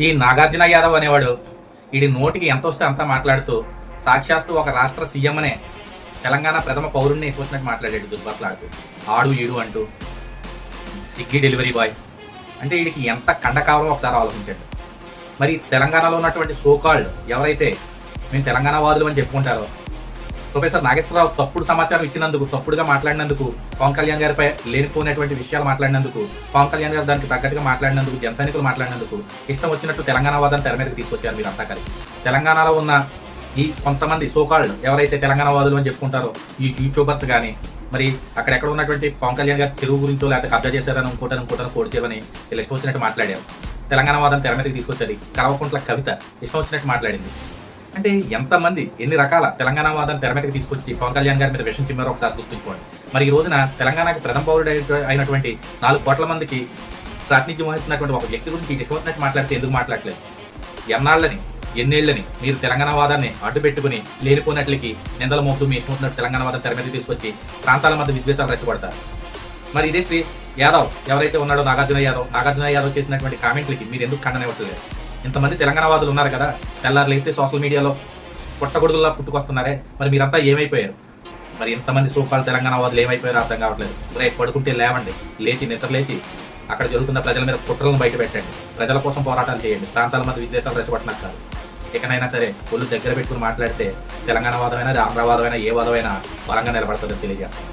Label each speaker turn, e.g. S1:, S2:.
S1: ఈ నాగార్జున యాదవ్ అనేవాడు వీడి నోటికి ఎంత వస్తే అంతా మాట్లాడుతూ సాక్షాత్తు ఒక రాష్ట్ర సీఎం అనే తెలంగాణ ప్రథమ పౌరుణ్ణి ఎక్కువచ్చినట్టు మాట్లాడాడు దుర్భట్లాడుతూ ఆడు ఈడు అంటూ స్విగ్గీ డెలివరీ బాయ్ అంటే వీడికి ఎంత కండ కావాలో ఒకసారి ఆలోచించండి. మరి తెలంగాణలో ఉన్నటువంటి సోకాల్డ్ ఎవరైతే మేము తెలంగాణ వాదులు అని చెప్పుకుంటారో ప్రొఫెసర్ నాగేశ్వరరావు తప్పుడు సమాచారం ఇచ్చినందుకు, తప్పుడుగా మాట్లాడినందుకు, పవన్ కళ్యాణ్ గారిపై లేనిపోయినటువంటి విషయాలు మాట్లాడినందుకు, పవన్ కళ్యాణ్ గారు దానికి తగ్గట్టుగా మాట్లాడినందుకు, జన సైనికులు మాట్లాడినందుకు ఇష్టం వచ్చినట్టు తెలంగాణ వాదాన్ని తెర మీదకి తీసుకొచ్చారు మీరు అంతా కలిసి. తెలంగాణలో ఉన్న ఈ కొంతమంది సోకాల్డ్ ఎవరైతే తెలంగాణ వాదులు అని చెప్పుకుంటారో ఈ యూట్యూబర్స్ కానీ మరి అక్కడెక్కడ ఉన్నటువంటి పవన్ కళ్యాణ్ గారి చెరువు గురించో లేకపోతే కబ్జా చేశారని ఇంకోటని కోడి చేయమని వీళ్ళు ఇష్టం వచ్చినట్టు మాట్లాడారు. తెలంగాణ వాదాన్ని తెర మీదకి తీసుకొచ్చారు. కల్వకుంట్ల కవిత ఇష్టం వచ్చినట్టు మాట్లాడింది. అంటే ఎంతమంది ఎన్ని రకాల తెలంగాణ వాదాన్ని తెర మీదకి తీసుకొచ్చి పవన్ కళ్యాణ్ గారి మీద విషయం చిమ్మారో ఒకసారి గుర్తుంచుకోండి. మరి ఈ రోజున తెలంగాణకి ప్రథమ పౌరుడు అయినటువంటి 4 కోట్ల మందికి ప్రాతినిధ్యం వహిస్తున్నటువంటి ఒక వ్యక్తి గురించి ఇష్టం వచ్చినట్టు మాట్లాడితే ఎందుకు మాట్లాడలేదు? ఎన్నేళ్లని మీరు తెలంగాణ వాదాన్ని అడ్డు పెట్టుకుని లేనిపోయినట్లకి నిందల మోపుతూ మీ ఇష్టం వచ్చినట్టు తెలంగాణ వాదం తెర మీద తీసుకొచ్చి ప్రాంతాల మధ్య విద్వేషాలు రెచ్చగొడతారు. మరి ఇదే శ్రీ యాదవ్ ఎవరైతే ఉన్నాడో నాగార్జున యాదవ్ చేసినటువంటి కామెంట్లకి మీరు ఎందుకు ఖండన ఇవ్వట్లేదు? ఇంతమంది తెలంగాణ వాదులు ఉన్నారు కదా, తెల్లారులు అయితే సోషల్ మీడియాలో పుట్టగొడుగుల్లా పుట్టుకొస్తున్నారే, మరి మీరంతా ఏమైపోయారు? మరి ఇంతమంది సోకాల్ తెలంగాణ వాదులు ఏమైపోయారో అర్థం కావట్లేదు. రేపు పడుకుంటే లేవండి, నిద్ర లేచి అక్కడ జరుగుతున్న ప్రజల మీద కుట్రలను బయట పెట్టండి, ప్రజల కోసం పోరాటాలు చేయండి, ప్రాంతాల మధ్య విద్వేషాలు రెచ్చగొట్టడానికి కాదు. ఇకనైనా సరే ఒళ్ళు దగ్గర పెట్టుకుని మాట్లాడితే తెలంగాణ వాదమైనా ఆంధ్ర వాదమైనా ఏ వాదమైనా బలంగా నిలబడుతుందని తెలియజేస్తాం.